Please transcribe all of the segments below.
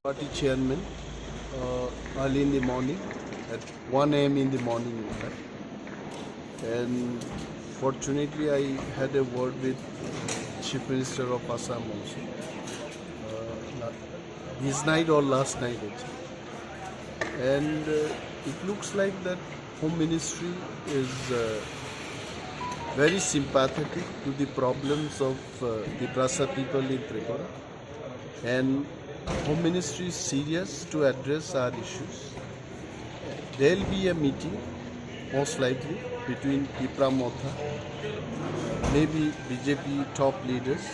Party chairman early in the morning at 1 a.m. in the morning in fact. And fortunately I had a word with Chief Minister of Assam also. This night or last night actually. And it looks like that Home Ministry is very sympathetic to the problems of the Prasa people in Tripura. And Home Ministry is serious to address our issues. There will be a meeting, most likely, between Tripura Motha, maybe BJP top leaders,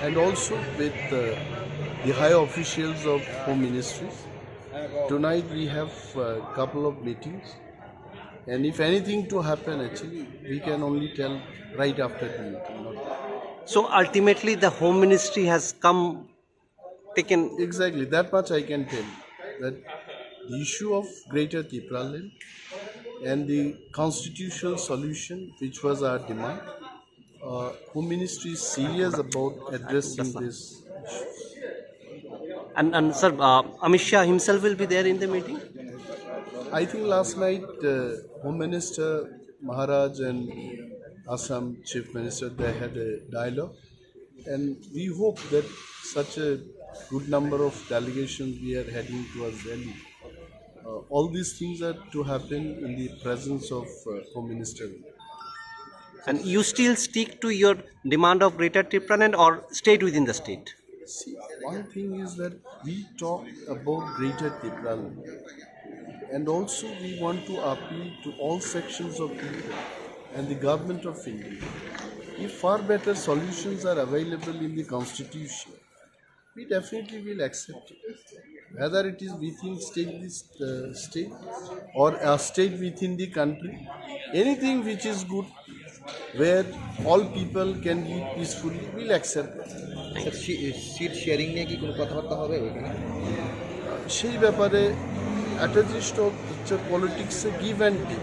and also with the high officials of Home Ministries. Tonight we have a couple of meetings, and if anything to happen, actually, we can only tell right after the meeting. So ultimately, the Home Ministry has taken. Exactly, that much I can tell. That the issue of Greater Tripura land and the constitutional solution, which was our demand, Home Ministry is serious about addressing this. And sir, Amit Shah himself will be there in the meeting? I think last night Home Minister Maharaj and Assam Chief Minister, they had a dialogue, and we hope that such a good number of delegations we are heading towards Delhi. All these things are to happen in the presence of Home Minister. And you still stick to your demand of Greater Tripura land or stayed within the state? See, one thing is that we talk about Greater Tripura land, and also we want to appeal to all sections of people and the government of India. If far better solutions are available in the constitution, we definitely will accept it. Whether it is within state or a state within the country, anything which is good, where all people can live peacefully, we'll accept it. Seat sharing নিয়ে কি কোনো কথাবার্তা হবে ওখানে? সেই ব্যাপারে একটা জিনিস হচ্ছে পলিটিক্সে গিভ অ্যান্ড টেক।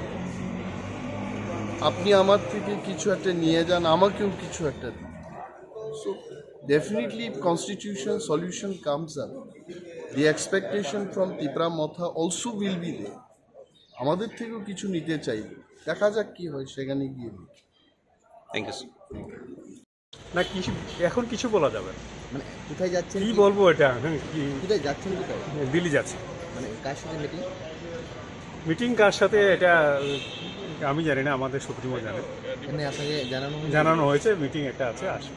আপনি আমার থেকে কিছু একটা নিয়ে যান, আমাকেও কিছু একটা দিন। So definitely if constitution solution comes up, the expectation from Tripura Motha also will be there. আমাদের থেকেও কিছু নিতে চাইবে, দেখা যাক কি হয় সেখানে গিয়ে। Thank you sir. না কিছু এখন কিছু বলা যাবে না। মানে কোথায় যাচ্ছেন, কি বলবো এটা? কোথায় যাচ্ছেন, কোথায়? দিল্লি যাচ্ছে। মানে কার সাথে মিটিং? মিটিং কার সাথে এটা আমি জানি না, আমাদের সুপ্রিমো জানে। এখানে আপনাকে জানানো হয়েছে মিটিং একটা আছে, আসবে।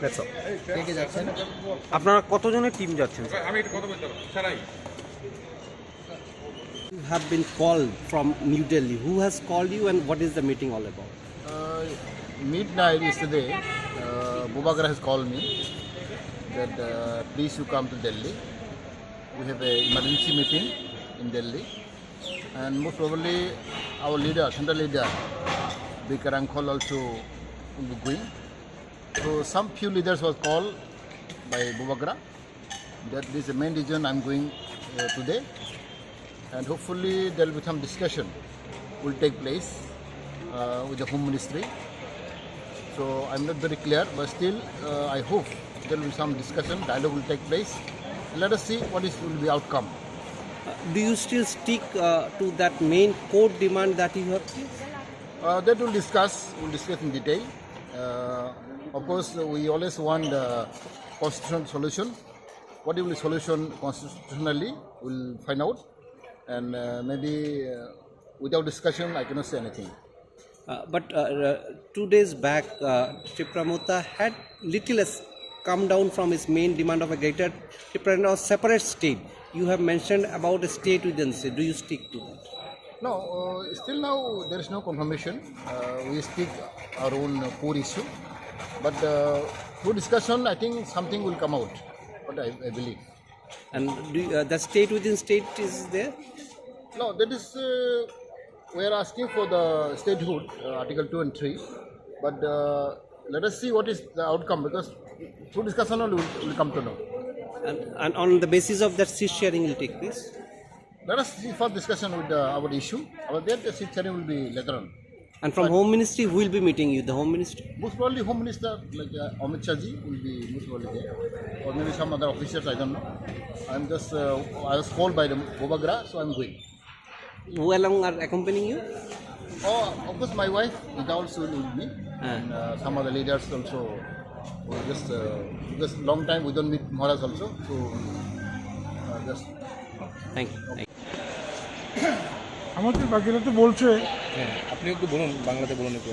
That's all. কে কে যাচ্ছেন? আপনারা কতজনের টিম যাচ্ছেন? You have been called from New Delhi. Who has called you and what is the meeting all about? Midnight yesterday, Bubagra has called me that please you come to Delhi. We have an emergency meeting in Delhi, and most probably our leader, central leader, Bikaram Khol also will be going. So some few leaders was called by Bubagra. That is the main reason I'm going today, and hopefully there will be some discussion will take place with the Home Ministry. So I'm not very clear, but still I hope there will be some discussion, dialogue will take place. Let us see what will be outcome. Do you still stick to that main core demand that you have? That we'll discuss in detail. Of course, we always want the constitutional solution. What will the solution constitutionally, we'll find out. And maybe without discussion, I cannot say anything. But 2 days back, Tripura Motha had little less come down from its main demand of a Greater Tripura or separate state. You have mentioned about a state within state. Do you stick to that? No, still now there is no confirmation. We speak our own core issue. But through discussion, I think something will come out. What I believe. And the state within state is there? No, that is we are asking for the statehood, Article 2 and 3. But let us see what is the outcome, because through discussion we will come to know. And on the basis of that, seat sharing will take place. Let us see for discussion with our issue. Our there the seat sharing will be later on. And from Home Ministry, who will be meeting you? The Home Ministry? Most probably Home Minister like Amit Shah ji will be most probably there, or maybe some other officials. I don't know. I'm just I was called by the Bobagra, so I'm going. Who along are accompanying you? Oh, of course, my wife is also with me, and some other leaders also. Just because long time we don't meet Maharaj also, so just. Thank you. Thank you. আমাদের বাকিরা তো বলছে হ্যাঁ আপনি একটু বলুন বাংলাতে বলুন একটু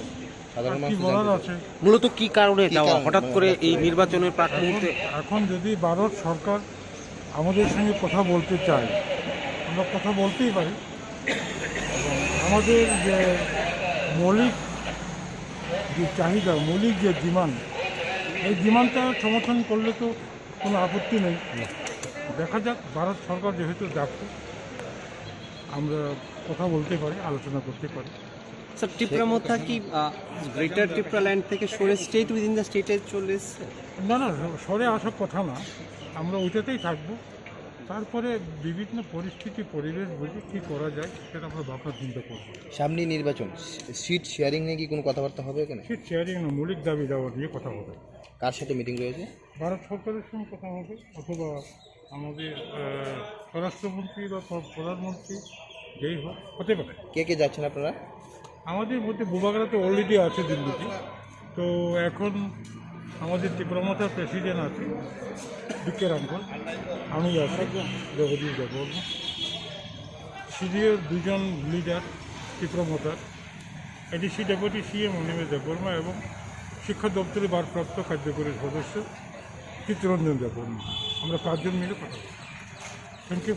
সাধারণ কি মানুষ বলার আছে। মূলত কি কারণে যাওয়া কারণে? হঠাৎ করে এই নির্বাচনের প্রাক মুহূর্তে? এখন যদি ভারত সরকার আমাদের সঙ্গে কথা বলতে চায়, আমরা কথা বলতেই পারি। এবং আমাদের যে মৌলিক যে চাহিদা, মৌলিক যে ডিমান্ড, এই ডিমান্ডটা সমর্থন করলে তো কোনো আপত্তি নেই। দেখা যাক, ভারত সরকার যেহেতু যাচ্ছে, আমরা কথা বলতে পারি, আলোচনা করতে পারি। স্যার, টিপ্রামোথা কি গ্রেটার ত্রিপুরা ল্যান্ড থেকে সরে স্টেট উইদিন দ্য স্টেটে চলে এসছে? না না, সরে আসার কথা না, আমরা ওইটাতেই থাকবো। তারপরে বিভিন্ন পরিস্থিতি, পরিবেশ বুঝে কী করা যায় সেটা আমরা ভাবনা চিন্তা করবো। সামনে নির্বাচন, সিট শেয়ারিং নিয়ে কি কোনো কথাবার্তা হবে এখানে? ঠিক শেয়ারিং না, মৌলিক দাবি দেওয়া নিয়ে কথা হবে। কার সাথে মিটিং রয়েছে? ভারত সরকারের সঙ্গে কথা হবে, অথবা আমাদের স্বরাষ্ট্রমন্ত্রী বা প্রধানমন্ত্রী, যেই হোক, হতে পারে। কে কে যাচ্ছেন আপনারা? আমাদের মধ্যে বুবাগরা তো অলরেডি আছে দিল্লিতে, তো এখন আমাদের ত্রিপুরামাথার প্রেসিডেন্ট আছে বিকে রামফল, আমি আছি, জগদীশ দেববর্মা, সিডিওর দুজন লিডার ত্রিপুরামাথার, ADC deputy CM Animesh Debbarma এবং শিক্ষা দপ্তরের ভারপ্রাপ্ত কার্যকরী সদস্য চিত্তরঞ্জন দেববর্মা। আমরা 5 জন মিলে কথা বলছি। Thank you.